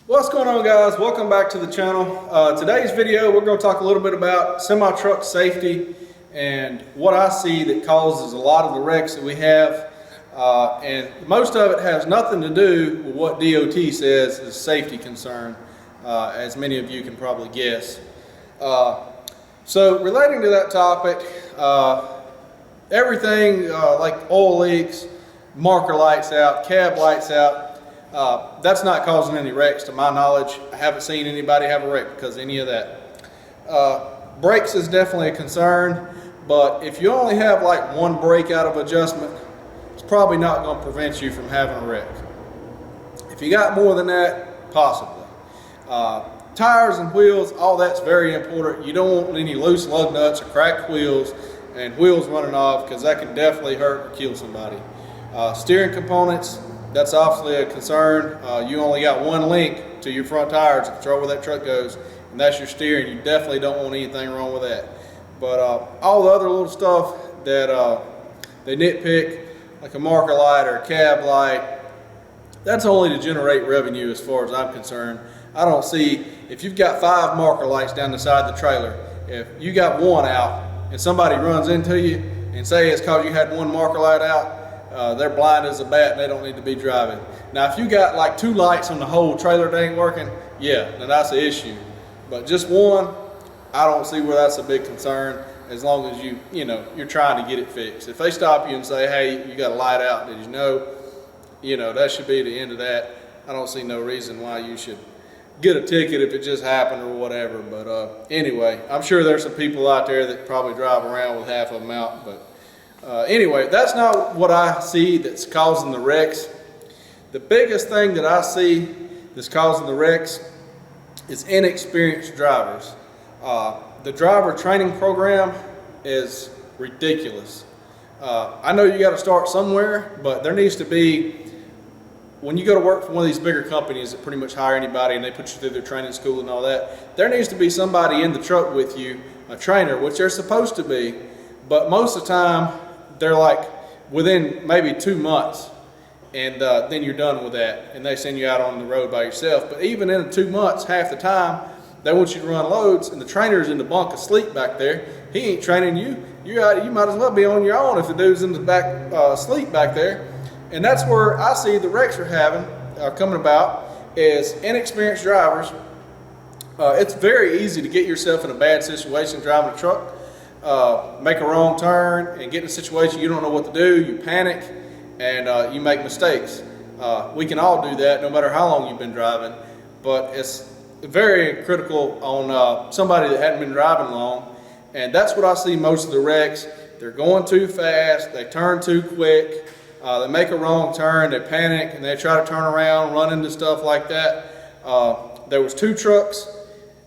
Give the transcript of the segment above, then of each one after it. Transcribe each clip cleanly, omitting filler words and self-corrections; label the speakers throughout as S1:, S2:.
S1: What's going on, guys? Welcome back to the channel. Today's video we're going to talk a little bit about semi-truck safety and what I see that causes a lot of the wrecks that we have, and most of it has nothing to do with what DOT says is safety concern, as many of you can probably guess. So relating to that topic, everything like oil leaks, marker lights out, cab lights out, that's not causing any wrecks to my knowledge. I haven't seen anybody have a wreck because of any of that. Brakes is definitely a concern, but if you only have like one brake out of adjustment, it's probably not going to prevent you from having a wreck. If you got more than that, possibly. Tires and wheels, all that's very important. You don't want any loose lug nuts or cracked wheels and wheels running off, because that can definitely hurt or kill somebody. Steering components, that's obviously a concern. You only got one link to your front tires to control where that truck goes, and that's your steering. You definitely don't want anything wrong with that. But all the other little stuff that they nitpick, like a marker light or a cab light, that's only to generate revenue as far as I'm concerned. I don't see, if you've got 5 marker lights down the side of the trailer, if you got one out and somebody runs into you and say it's because you had one marker light out, they're blind as a bat and they don't need to be driving. Now if you got like 2 lights on the whole trailer that ain't working, yeah, then that's an issue. But just one, I don't see where that's a big concern, as long as you're trying to get it fixed. If they stop you and say, hey, you got a light out, did you know, that should be the end of that. I don't see no reason why you should get a ticket if it just happened or whatever. But anyway, I'm sure there's some people out there that probably drive around with half of them out. But anyway, that's not what I see that's causing the wrecks. The biggest thing that I see that's causing the wrecks is inexperienced drivers. The driver training program is ridiculous. I know you got to start somewhere, but there needs to be, when you go to work for one of these bigger companies that pretty much hire anybody and they put you through their training school and all that, there needs to be somebody in the truck with you, a trainer, which they're supposed to be, but most of the time they're like within maybe 2 months, and then you're done with that and they send you out on the road by yourself. But even in 2 months, half the time they want you to run loads and the trainer's in the bunk asleep back there. He ain't training you. You might as well be on your own if the dude's in the back asleep back there. And that's where I see the wrecks are coming about, is inexperienced drivers. It's very easy to get yourself in a bad situation driving a truck, make a wrong turn and get in a situation you don't know what to do, you panic, and you make mistakes. We can all do that no matter how long you've been driving, but it's very critical on somebody that hadn't been driving long, and that's what I see most of the wrecks. They're going too fast, they turn too quick, they make a wrong turn, they panic, and they try to turn around, run into stuff like that. There was 2 trucks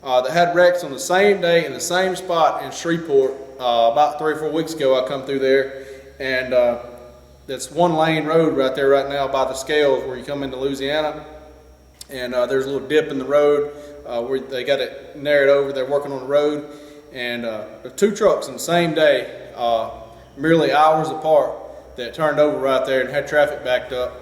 S1: that had wrecks on the same day in the same spot in Shreveport about 3 or 4 weeks ago. I come through there, and that's 1 lane road right there right now by the scales where you come into Louisiana, and there's a little dip in the road where they got it narrowed over. They're working on the road, and 2 trucks in the same day, merely hours apart, that turned over right there and had traffic backed up.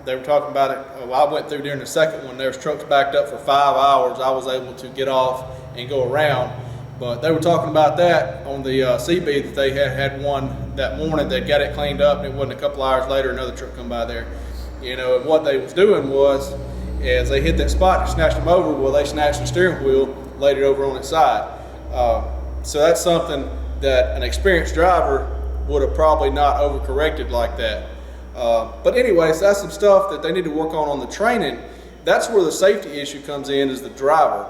S1: They were talking about it. I went through during the second one. There was trucks backed up for 5 hours. I was able to get off and go around, but they were talking about that on the CB, that they had one that morning that got it cleaned up, and it wasn't a couple hours later another truck come by there. And what they was doing was, as they hit that spot and snatched them over, well, they snatched the steering wheel, laid it over on its side. So that's something that an experienced driver would have probably not overcorrected like that. But anyways, that's some stuff that they need to work on the training. That's where the safety issue comes in, is the driver.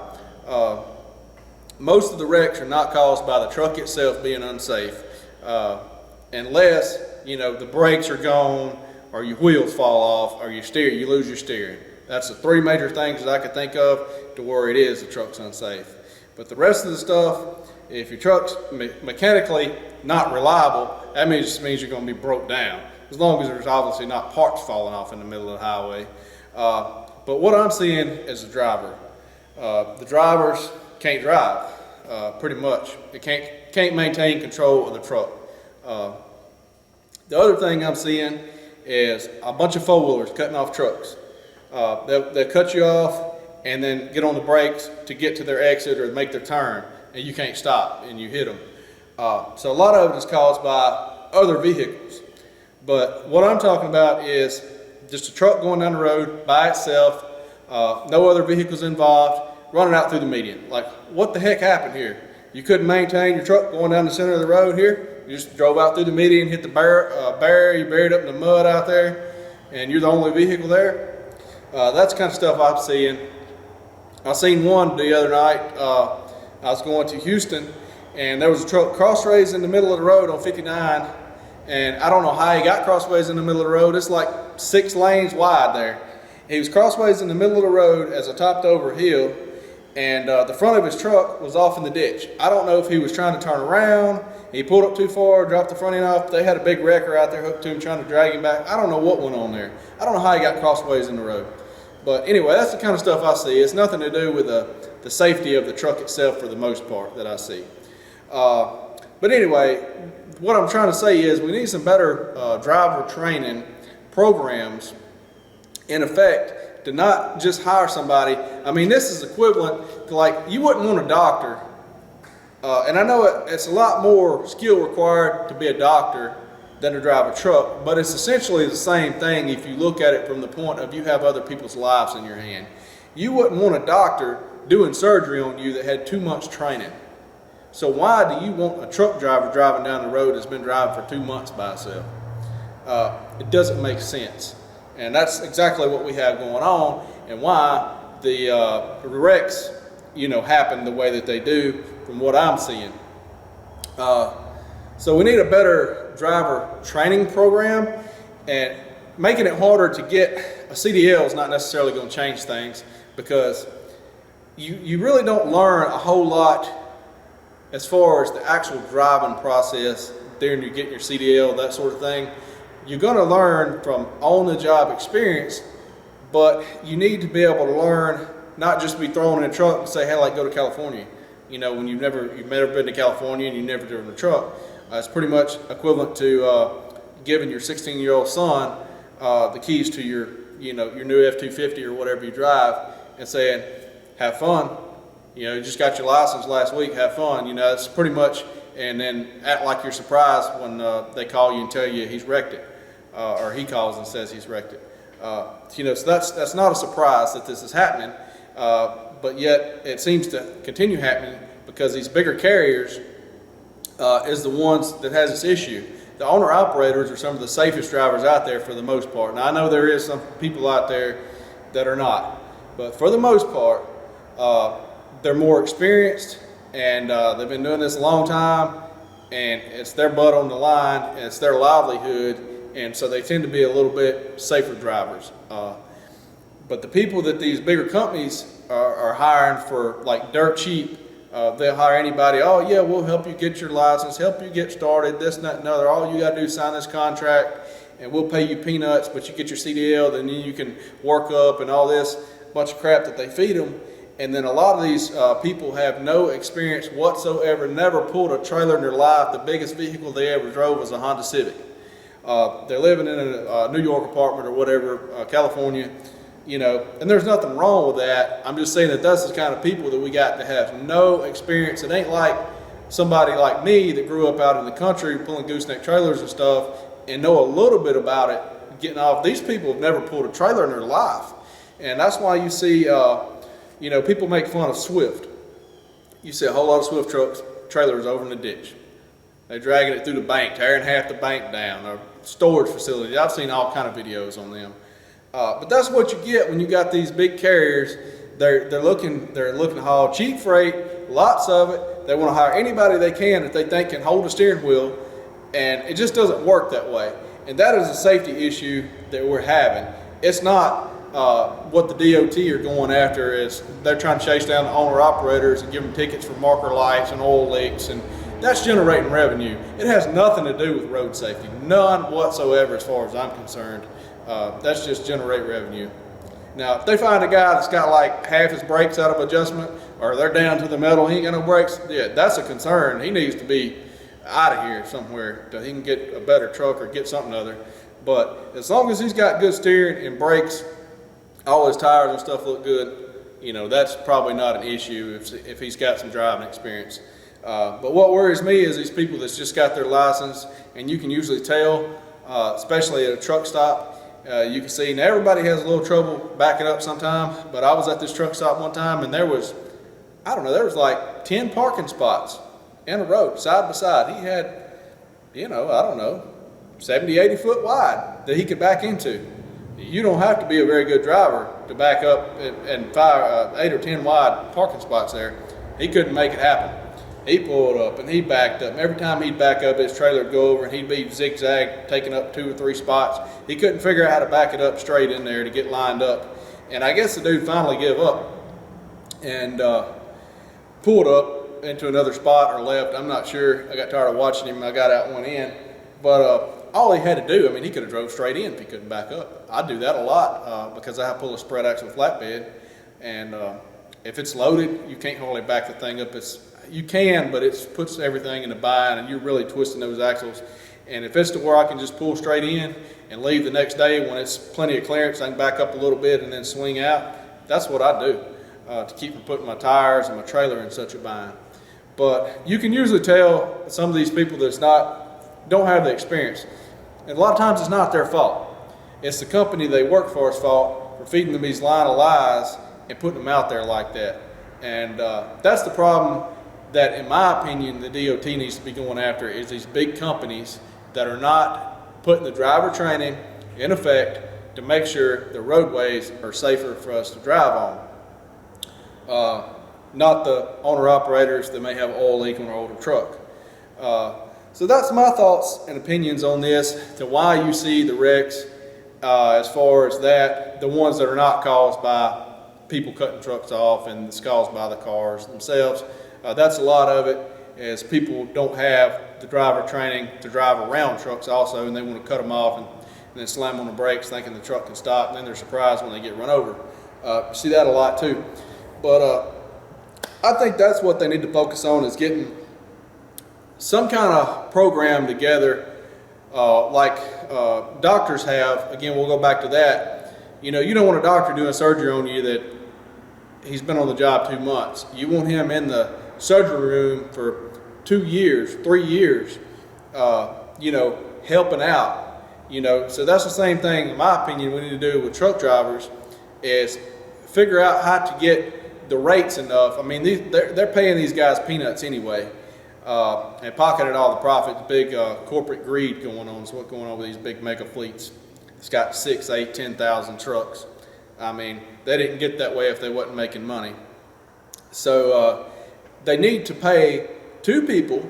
S1: Most of the wrecks are not caused by the truck itself being unsafe, unless the brakes are gone, or your wheels fall off, or you lose your steering. That's the 3 major things that I could think of to where it is the truck's unsafe. But the rest of the stuff, if your truck's mechanically not reliable, that just means you're going to be broke down, as long as there's obviously not parts falling off in the middle of the highway. But what I'm seeing is the drivers can't drive, pretty much. They can't maintain control of the truck. The other thing I'm seeing is a bunch of four-wheelers cutting off trucks. They'll cut you off and then get on the brakes to get to their exit or make their turn, and you can't stop and you hit them. So a lot of it is caused by other vehicles. But what I'm talking about is just a truck going down the road by itself, no other vehicles involved, running out through the median. Like, what the heck happened here? You couldn't maintain your truck going down the center of the road here. You just drove out through the median, hit the barrier, you buried up in the mud out there, and you're the only vehicle there. That's the kind of stuff I'm seeing. I seen one the other night. I was going to Houston, and there was a truck crossways in the middle of the road on 59, and I don't know how he got crossways in the middle of the road. It's like 6 lanes wide there. He was crossways in the middle of the road as a topped over hill, and the front of his truck was off in the ditch. I don't know if he was trying to turn around, he pulled up too far, dropped the front end off. They had a big wrecker out there hooked to him trying to drag him back. I don't know what went on there. I don't know how he got crossways in the road. But anyway, that's the kind of stuff I see. It's nothing to do with the safety of the truck itself for the most part that I see. But anyway, what I'm trying to say is we need some better driver training programs in effect to not just hire somebody. I mean, this is equivalent to, like, you wouldn't want a doctor, and I know it's a lot more skill required to be a doctor than to drive a truck, but it's essentially the same thing if you look at it from the point of you have other people's lives in your hand. You wouldn't want a doctor doing surgery on you that had too much training. So why do you want a truck driver driving down the road that's been driving for 2 months by itself? It doesn't make sense. And that's exactly what we have going on, and why the wrecks, happen the way that they do from what I'm seeing. So we need a better driver training program, and making it harder to get a CDL is not necessarily going to change things, because you really don't learn a whole lot as far as the actual driving process during you getting your CDL, that sort of thing. You're going to learn from on-the-job experience, but you need to be able to learn, not just be thrown in a truck and say, hey, like, go to California. When you've never been to California and you've never driven a truck. It's pretty much equivalent to giving your 16-year-old son the keys to your new F-250 or whatever you drive, and saying, have fun. You just got your license last week, have fun. It's pretty much, and then act like you're surprised when they call you and tell you he's wrecked it, or he calls and says he's wrecked it. So that's not a surprise that this is happening, but yet it seems to continue happening because these bigger carriers is the ones that has this issue. The owner-operators are some of the safest drivers out there for the most part. Now, I know there is some people out there that are not, but for the most part, they're more experienced, and they've been doing this a long time, and it's their butt on the line, and it's their livelihood, and so they tend to be a little bit safer drivers. But the people that these bigger companies are hiring for, like, dirt cheap, they'll hire anybody. Oh yeah, we'll help you get your license, help you get started, this and that and other. All you got to do is sign this contract, and we'll pay you peanuts, but you get your CDL, then you can work up and all this bunch of crap that they feed them. And then a lot of these people have no experience whatsoever, never pulled a trailer in their life. The biggest vehicle they ever drove was a Honda Civic. They're living in a New York apartment or whatever, California, and there's nothing wrong with that. I'm just saying that that's the kind of people that we got to have no experience. It ain't like somebody like me that grew up out in the country pulling gooseneck trailers and stuff and know a little bit about it getting off. These people have never pulled a trailer in their life. And that's why you see, people make fun of Swift. You see a whole lot of Swift trucks, trailers over in the ditch. They're dragging it through the bank, tearing half the bank down, or storage facilities. I've seen all kind of videos on them. But that's what you get when you got these big carriers. They're looking to haul cheap freight, lots of it. They want to hire anybody they can that they think can hold a steering wheel, and it just doesn't work that way. And that is a safety issue that we're having. It's not what the DOT are going after. Is they're trying to chase down the owner operators and give them tickets for marker lights and oil leaks, and that's generating revenue. It has nothing to do with road safety, none whatsoever as far as I'm concerned. That's just generate revenue. Now, if they find a guy that's got like half his brakes out of adjustment, or they're down to the metal, he ain't got no brakes, yeah, that's a concern. He needs to be out of here somewhere till he can get a better truck or get something other. But as long as he's got good steering and brakes, all his tires and stuff look good, you know, that's probably not an issue if he's got some driving experience. But what worries me is these people that's just got their license, and you can usually tell, especially at a truck stop, you can see, now everybody has a little trouble backing up sometimes, but I was at this truck stop one time and there was, I don't know, there was like 10 parking spots in a row, side by side. He had, you know, I don't know, 70, 80 foot wide that he could back into. You don't have to be a very good driver to back up and fire 8 or 10 wide parking spots there. He couldn't make it happen. He pulled up and he backed up. And every time he'd back up, his trailer would go over and he'd be zigzag, taking up 2 or 3 spots. He couldn't figure out how to back it up straight in there to get lined up. And I guess the dude finally gave up and pulled up into another spot or left. I'm not sure. I got tired of watching him. I got out and went in. But all he had to do, I mean, he could have drove straight in if he couldn't back up. I do that a lot because I pull a spread axle flatbed. And if it's loaded, you can't hardly back the thing up. You can, but it puts everything in a bind and you're really twisting those axles. And if it's to where I can just pull straight in and leave the next day when it's plenty of clearance, I can back up a little bit and then swing out. That's what I do to keep from putting my tires and my trailer in such a bind. But you can usually tell some of these people that's don't have the experience. And a lot of times it's not their fault. It's the company they work for's fault for feeding them these line of lies and putting them out there like that. And that's the problem that, in my opinion, the DOT needs to be going after, is these big companies that are not putting the driver training in effect to make sure the roadways are safer for us to drive on. Not the owner-operators that may have an oil leak on an older truck. So that's my thoughts and opinions on this, to why you see the wrecks as far as that, the ones that are not caused by people cutting trucks off and it's caused by the cars themselves. That's a lot of it, is people don't have the driver training to drive around trucks also, and they want to cut them off and then slam on the brakes thinking the truck can stop, and then they're surprised when they get run over. See that a lot too. But I think that's what they need to focus on, is getting some kind of program together like doctors have. Again, we'll go back to that. You know, you don't want a doctor doing surgery on you that he's been on the job 2 months. You want him in the surgery room for 2 years, 3 years, you know, helping out, you know. So that's the same thing, in my opinion, we need to do with truck drivers, is figure out how to get the rates enough. I mean, they're paying these guys peanuts anyway, and pocketing all the profits. Big corporate greed going on is what's going on with these big mega fleets. It's got 6, 8, 10,000 trucks. I mean, they didn't get that way if they wasn't making money. So they need to pay 2 people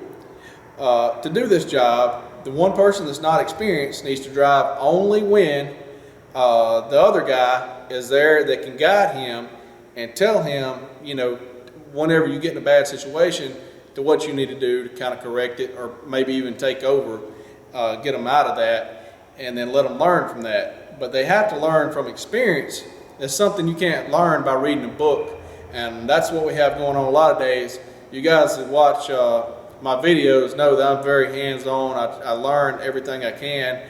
S1: to do this job. The one person that's not experienced needs to drive only when the other guy is there that can guide him and tell him, you know, whenever you get in a bad situation, to what you need to do to kind of correct it, or maybe even take over, get them out of that, and then let them learn from that. But they have to learn from experience. It's something you can't learn by reading a book, and that's what we have going on a lot of days. You guys that watch my videos know that I'm very hands-on. I learn everything I can,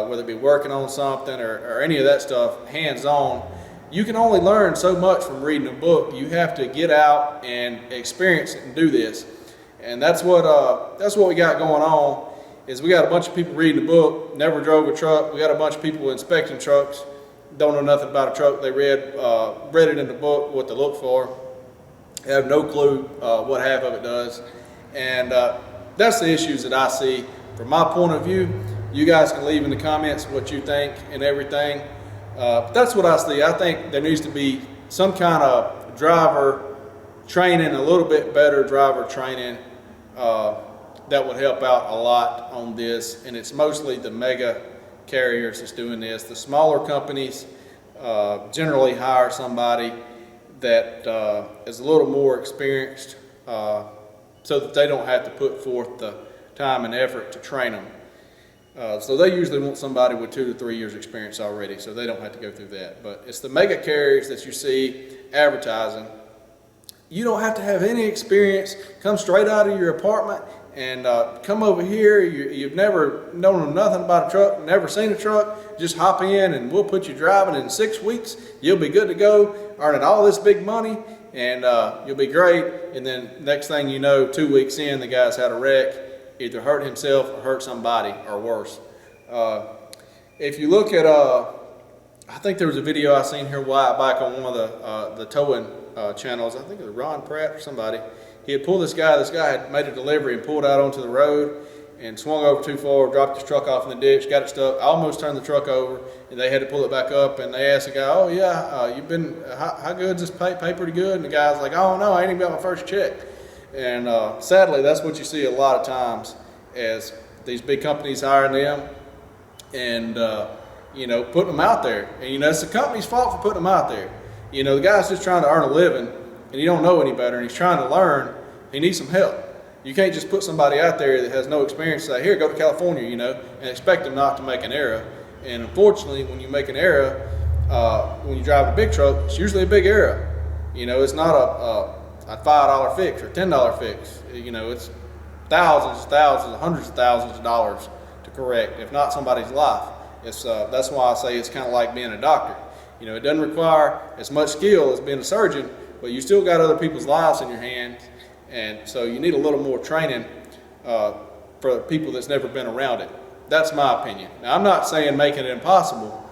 S1: whether it be working on something or any of that stuff, hands-on. You can only learn so much from reading a book. You have to get out and experience it and do this. And that's what we got going on, is we got a bunch of people reading a book, never drove a truck. We got a bunch of people inspecting trucks, don't know nothing about a truck. They read it in the book, what to look for, have no clue what half of it does. And that's the issues that I see from my point of view. You guys can leave in the comments what you think and everything. That's what I see. I think there needs to be some kind of driver training, a little bit better driver training that would help out a lot on this. And it's mostly the mega carriers that's doing this. The smaller companies generally hire somebody that is a little more experienced so that they don't have to put forth the time and effort to train them. So they usually want somebody with 2 to 3 years experience already, so they don't have to go through that. But it's the mega carriers that you see advertising. You don't have to have any experience. Come straight out of your apartment and come over here. You've never known nothing about a truck, never seen a truck. Just hop in and we'll put you driving. In 6 weeks, you'll be good to go, earning all this big money, and you'll be great. And then next thing you know, 2 weeks in, the guy's had a wreck, either hurt himself or hurt somebody or worse. If you look at, I think there was a video I seen here a while back on one of the towing channels. I think it was Ron Pratt or somebody. He had pulled this guy had made a delivery and pulled out onto the road and swung over too far, dropped his truck off in the ditch, got it stuck, almost turned the truck over, and they had to pull it back up. And they asked the guy, "Oh yeah, you've been, how good's this pay pretty good?" And the guy's like, "Oh no, I ain't even got my first check." And sadly, that's what you see a lot of times, as these big companies hiring them and you know, putting them out there. And you know, it's the company's fault for putting them out there. You know, the guy's just trying to earn a living, and he don't know any better, and he's trying to learn. He needs some help. You can't just put somebody out there that has no experience and say, "Here, go to California," you know, and expect them not to make an error. And unfortunately, when you make an error, when you drive a big truck, it's usually a big error. You know, it's not a $5 fix or $10 fix. You know, it's thousands, hundreds of thousands of dollars to correct, if not somebody's life. It's that's why I say it's kind of like being a doctor. You know, it doesn't require as much skill as being a surgeon, but you still got other people's lives in your hands, and so you need a little more training for people that's never been around it. That's my opinion. Now, I'm not saying making it impossible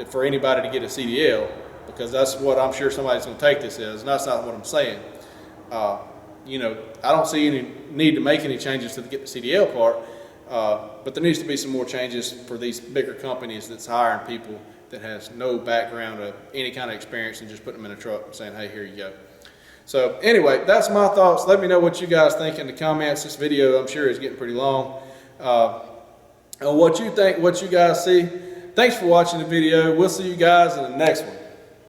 S1: for anybody to get a CDL, because that's what I'm sure somebody's going to take this as, and that's not what I'm saying. You know, I don't see any need to make any changes to get the CDL part, but there needs to be some more changes for these bigger companies that's hiring people that has no background of any kind of experience and just putting them in a truck and saying, "Hey, here you go." So anyway, that's my thoughts. Let me know what you guys think in the comments. This video, I'm sure, is getting pretty long. And what you think, what you guys see. Thanks for watching the video. We'll see you guys in the next one.